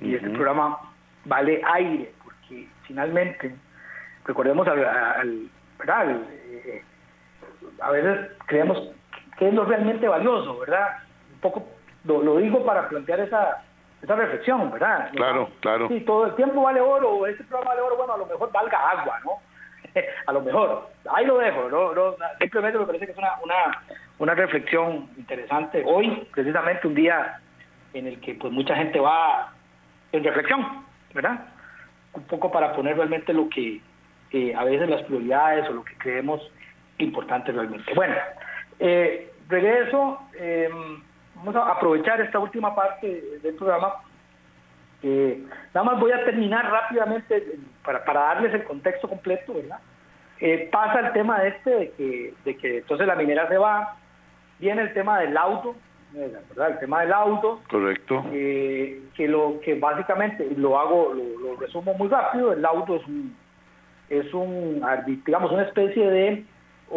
Y este programa vale aire, porque finalmente, recordemos ¿verdad? A veces creemos que es lo realmente valioso, ¿verdad? Un poco lo digo para plantear esa reflexión, ¿verdad? Claro, claro. Sí, todo el tiempo vale oro, este programa vale oro, bueno, a lo mejor valga agua, ¿no? A lo mejor, ahí lo dejo, no, simplemente me parece que es una reflexión interesante. Hoy, precisamente, un día en el que pues mucha gente va en reflexión, ¿verdad? Un poco para poner realmente lo que a veces las prioridades o lo que creemos importante realmente. Bueno, regreso, vamos a aprovechar esta última parte del programa. Nada más voy a terminar rápidamente para darles el contexto completo, ¿verdad? Pasa el tema de que entonces la minera se va, viene el tema del auto, ¿verdad? El tema del auto. Correcto. Que básicamente lo resumo muy rápido. El auto es digamos una especie de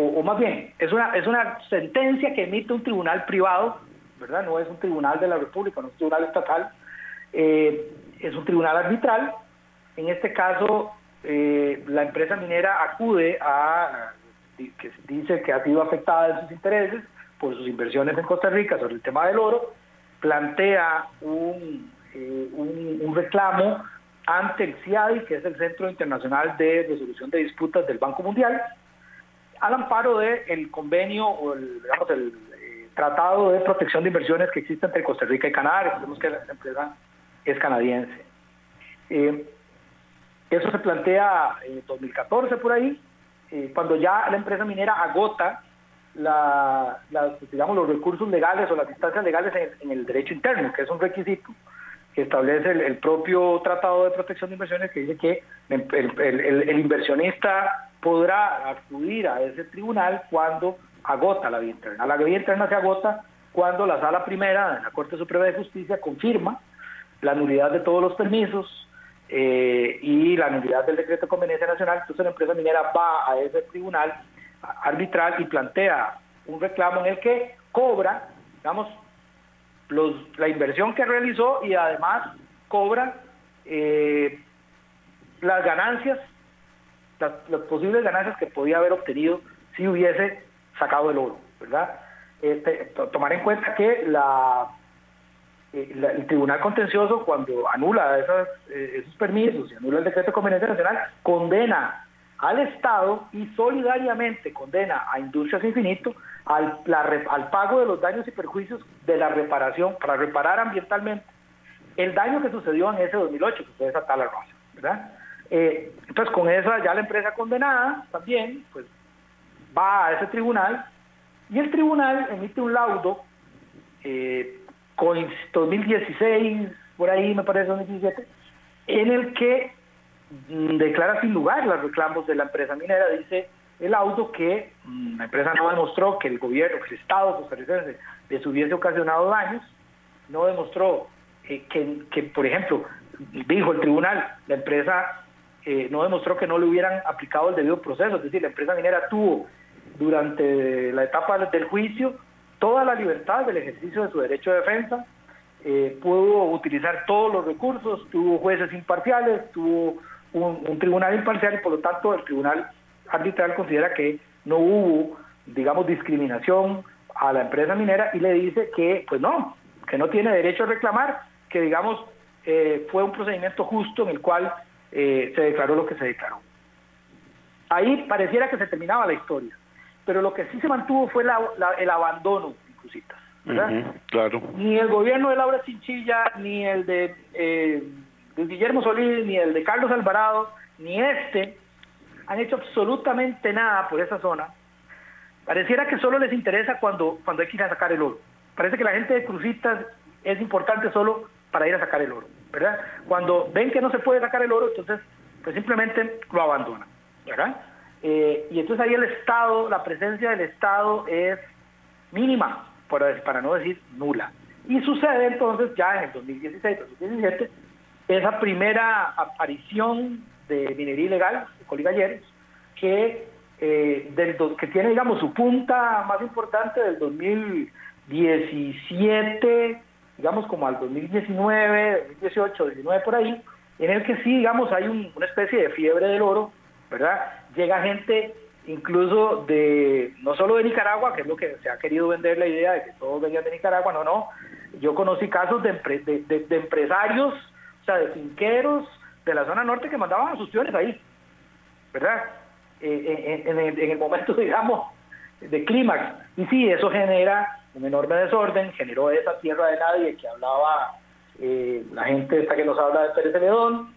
o más bien, es una sentencia que emite un tribunal privado, ¿verdad? No es un tribunal de la República, no es un tribunal estatal, es un tribunal arbitral. En este caso, la empresa minera acude que dice que ha sido afectada en sus intereses por sus inversiones en Costa Rica sobre el tema del oro, plantea un reclamo ante el CIADI, que es el Centro Internacional de Resolución de Disputas del Banco Mundial, al amparo del convenio o el Tratado de Protección de Inversiones que existe entre Costa Rica y Canadá. Recordemos que la empresa es canadiense. Eso se plantea en 2014 por ahí, cuando ya la empresa minera agota los recursos legales o las instancias legales en el derecho interno, que es un requisito que establece el propio Tratado de Protección de Inversiones, que dice que el inversionista podrá acudir a ese tribunal cuando agota la vía interna. La vía interna se agota cuando la Sala Primera de la Corte Suprema de Justicia confirma la nulidad de todos los permisos y la nulidad del decreto de conveniencia nacional. Entonces la empresa minera va a ese tribunal arbitral y plantea un reclamo en el que cobra, digamos, la inversión que realizó y además cobra las ganancias, las posibles ganancias que podía haber obtenido si hubiese sacado el oro, ¿verdad? Tomar en cuenta que el Tribunal Contencioso, cuando anula esos permisos y anula el decreto de conveniencia nacional, condena al Estado y solidariamente condena a Industrias Infinito al pago de los daños y perjuicios de la reparación, para reparar ambientalmente el daño que sucedió en ese 2008, que fue esa tala rosa, ¿verdad? Entonces, con esa ya la empresa condenada también, pues va a ese tribunal y el tribunal emite un laudo con 2016, por ahí me parece 2017, en el que declara sin lugar los reclamos de la empresa minera. Dice el laudo que la empresa no demostró que el gobierno, que el Estado costarricense les hubiese ocasionado daños, no demostró que, por ejemplo, dijo el tribunal, la empresa no demostró que no le hubieran aplicado el debido proceso, es decir, la empresa minera tuvo durante la etapa del juicio toda la libertad del ejercicio de su derecho de defensa, pudo utilizar todos los recursos, tuvo jueces imparciales, tuvo un tribunal imparcial y por lo tanto el tribunal arbitral considera que no hubo, digamos, discriminación a la empresa minera y le dice que, pues no, que no tiene derecho a reclamar, que digamos fue un procedimiento justo en el cual se declaró lo que se declaró. Ahí pareciera que se terminaba la historia, pero lo que sí se mantuvo fue el abandono en Cruzitas, ¿verdad? Claro. Ni el gobierno de Laura Chinchilla, ni el de Guillermo Solís, ni el de Carlos Alvarado, ni han hecho absolutamente nada por esa zona. Pareciera que solo les interesa cuando hay que ir a sacar el oro. Parece que la gente de Cruzitas es importante solo para ir a sacar el oro, ¿verdad? Cuando ven que no se puede sacar el oro, entonces pues simplemente lo abandonan, ¿verdad? Y entonces ahí el Estado, la presencia del Estado es mínima, para no decir nula. Y sucede entonces ya en el 2016-2017 esa primera aparición de minería ilegal, de coligalleros, que tiene, digamos, su punta más importante del 2017, digamos como al 2019, 2018, 2019 por ahí, en el que sí, digamos, hay una especie de fiebre del oro, ¿verdad? Llega gente incluso no solo de Nicaragua, que es lo que se ha querido vender la idea de que todos venían de Nicaragua, no. Yo conocí casos de empresarios, o sea, de finqueros de la zona norte que mandaban a sus tíos ahí, ¿verdad? En el momento, digamos, de clímax. Y sí, eso genera un enorme desorden, generó esa tierra de nadie que hablaba la gente esta que nos habla de Pérez Celedón,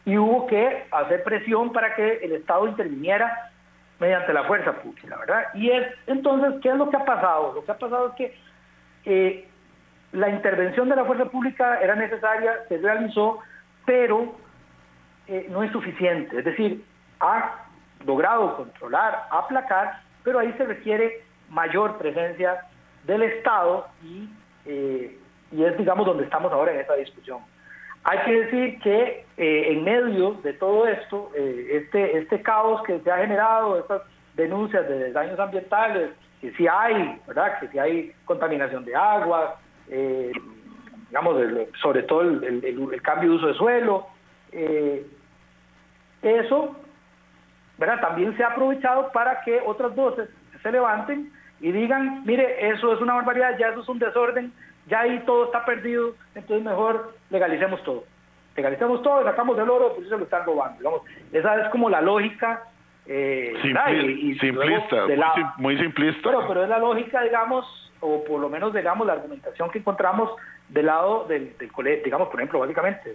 y hubo que hacer presión para que el Estado interviniera mediante la fuerza pública, ¿verdad? Y entonces, ¿qué es lo que ha pasado? Lo que ha pasado es que la intervención de la fuerza pública era necesaria, se realizó, pero no es suficiente. Es decir, ha logrado controlar, aplacar, pero ahí se requiere mayor presencia del Estado y es, digamos, donde estamos ahora en esta discusión. Hay que decir que en medio de todo esto, este caos que se ha generado, estas denuncias de daños ambientales, que sí hay, ¿verdad? Que sí hay contaminación de agua, digamos, sobre todo el cambio de uso de suelo, eso, ¿verdad? También se ha aprovechado para que otras voces se levanten y digan, mire, eso es una barbaridad, ya eso es un desorden, ya ahí todo está perdido, entonces mejor legalicemos todo y sacamos el oro, pues se lo están robando, digamos. Esa es como la lógica simplista, muy simplista. Pero es la lógica, digamos, o por lo menos, digamos, la argumentación que encontramos del lado del colegio, digamos, por ejemplo, básicamente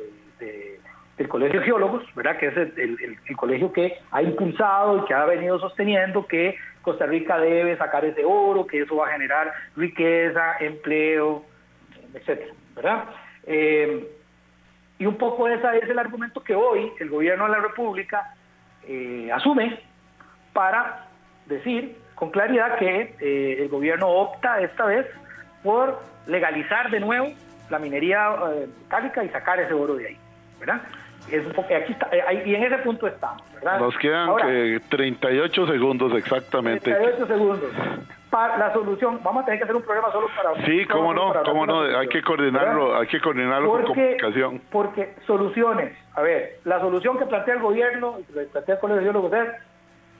del Colegio de Geólogos, ¿verdad? Que es el colegio que ha impulsado y que ha venido sosteniendo que Costa Rica debe sacar ese oro, que eso va a generar riqueza, empleo, etcétera, ¿verdad? Y un poco ese es el argumento que hoy el gobierno de la República asume para decir con claridad que el gobierno opta esta vez por legalizar de nuevo la minería metálica y sacar ese oro de ahí, ¿verdad? Es un poco, aquí está, y en ese punto estamos, ¿verdad? Nos quedan ahora, 38 segundos exactamente. 38 segundos. Para la solución, vamos a tener que hacer un programa solo para... Sí, cómo no, hay que coordinarlo, ¿verdad? Hay que coordinarlo con comunicación. Porque soluciones, a ver, la solución que plantea el gobierno, y que plantea el Colegio de Geólogos es,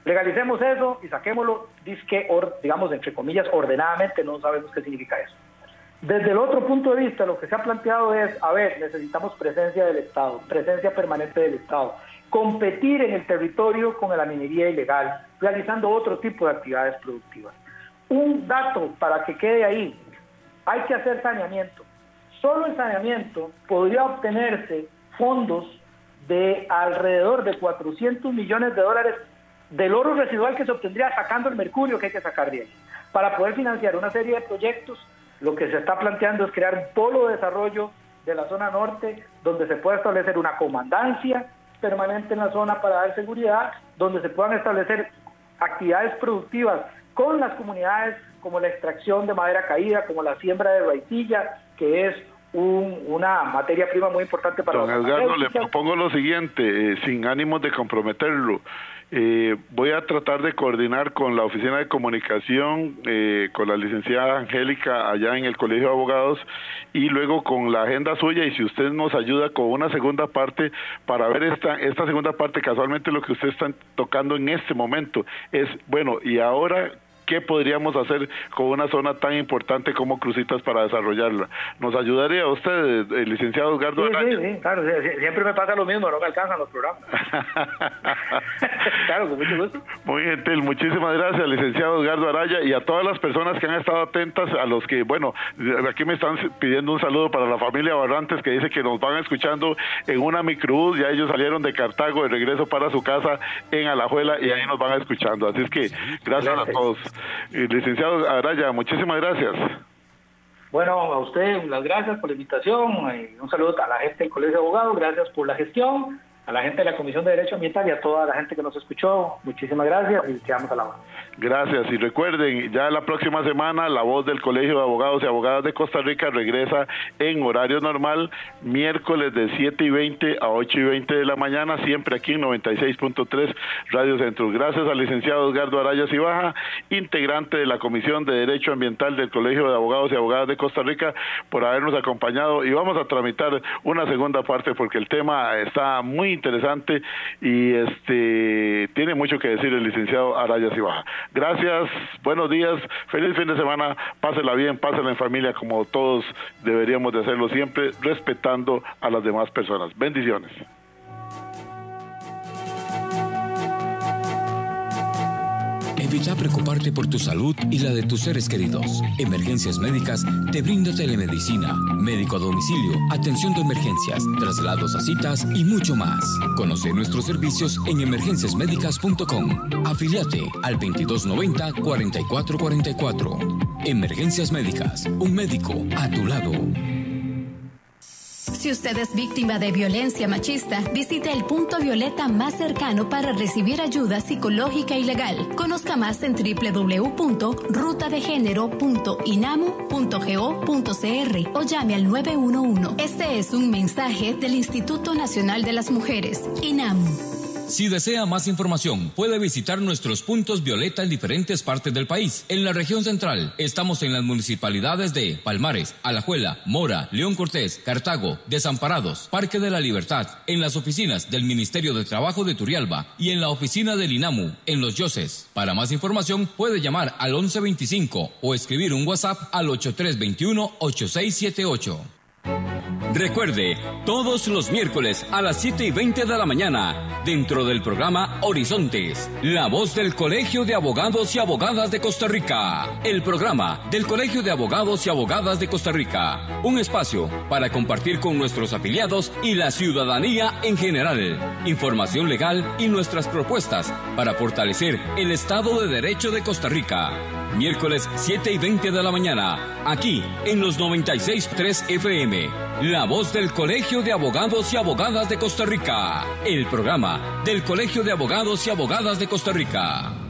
legalicemos eso y saquémoslo, digamos, entre comillas, ordenadamente, no sabemos qué significa eso. Desde el otro punto de vista, lo que se ha planteado es, a ver, necesitamos presencia del Estado, presencia permanente del Estado, competir en el territorio con la minería ilegal, realizando otro tipo de actividades productivas. Un dato para que quede ahí, hay que hacer saneamiento. Solo en saneamiento podría obtenerse fondos de alrededor de $400 millones del oro residual que se obtendría sacando el mercurio que hay que sacar de ahí. Para poder financiar una serie de proyectos, lo que se está planteando es crear un polo de desarrollo de la zona norte, donde se pueda establecer una comandancia permanente en la zona para dar seguridad, donde se puedan establecer actividades productivas con las comunidades, como la extracción de madera caída, como la siembra de raicilla, que es una materia prima muy importante para... Don Edgardo, le propongo lo siguiente, sin ánimos de comprometerlo. Voy a tratar de coordinar con la Oficina de Comunicación, con la licenciada Angélica allá en el Colegio de Abogados, y luego con la agenda suya, y si usted nos ayuda con una segunda parte para ver esta segunda parte, casualmente lo que usted está tocando en este momento es, bueno, y ahora... ¿qué podríamos hacer con una zona tan importante como Cruzitas para desarrollarla? ¿Nos ayudaría usted, el licenciado Edgardo Araya? Sí, claro, siempre me pasa lo mismo, no me alcanzan los programas. Claro, con mucho gusto. Muy gentil, muchísimas gracias, licenciado Edgardo Araya, y a todas las personas que han estado atentas, a los que, bueno, aquí me están pidiendo un saludo para la familia Barrantes, que dice que nos van escuchando en una microbús, ya ellos salieron de Cartago de regreso para su casa en Alajuela, y ahí nos van escuchando, así es que gracias a todos. Licenciado Araya, muchísimas gracias. Bueno, a usted las gracias por la invitación, un saludo a la gente del Colegio de Abogados, gracias por la gestión, a la gente de la Comisión de Derecho Ambiental y a toda la gente que nos escuchó, muchísimas gracias y quedamos a la mano. Gracias, y recuerden, ya la próxima semana La Voz del Colegio de Abogados y Abogadas de Costa Rica regresa en horario normal, miércoles de 7:20 a 8:20 de la mañana, siempre aquí en 96.3 Radio Centro. Gracias al licenciado Edgardo Araya Cibaja, integrante de la Comisión de Derecho Ambiental del Colegio de Abogados y Abogadas de Costa Rica, por habernos acompañado, y vamos a tramitar una segunda parte porque el tema está muy interesante y tiene mucho que decir el licenciado Araya Cibaja. Gracias, buenos días, feliz fin de semana, pásela bien, pásela en familia como todos deberíamos de hacerlo siempre, respetando a las demás personas. Bendiciones. Evita preocuparte por tu salud y la de tus seres queridos. Emergencias Médicas te brinda telemedicina, médico a domicilio, atención de emergencias, traslados a citas y mucho más. Conoce nuestros servicios en emergenciasmedicas.com. Afíliate al 2290-4444. Emergencias Médicas, un médico a tu lado. Si usted es víctima de violencia machista, visite el punto violeta más cercano para recibir ayuda psicológica y legal. Conozca más en www.rutadegénero.inamu.go.cr o llame al 911. Este es un mensaje del Instituto Nacional de las Mujeres, INAMU. Si desea más información, puede visitar nuestros puntos violeta en diferentes partes del país. En la región central, estamos en las municipalidades de Palmares, Alajuela, Mora, León Cortés, Cartago, Desamparados, Parque de la Libertad, en las oficinas del Ministerio de Trabajo de Turrialba y en la oficina del INAMU, en Los Yoses. Para más información, puede llamar al 1125 o escribir un WhatsApp al 8321-8678. Recuerde, todos los miércoles a las 7:20 de la mañana, dentro del programa Horizontes, la voz del Colegio de Abogados y Abogadas de Costa Rica. El programa del Colegio de Abogados y Abogadas de Costa Rica. Un espacio para compartir con nuestros afiliados y la ciudadanía en general. Información legal y nuestras propuestas para fortalecer el Estado de Derecho de Costa Rica. Miércoles 7:20 de la mañana, aquí en los 96.3 FM. La voz del Colegio de Abogados y Abogadas de Costa Rica. El programa del Colegio de Abogados y Abogadas de Costa Rica.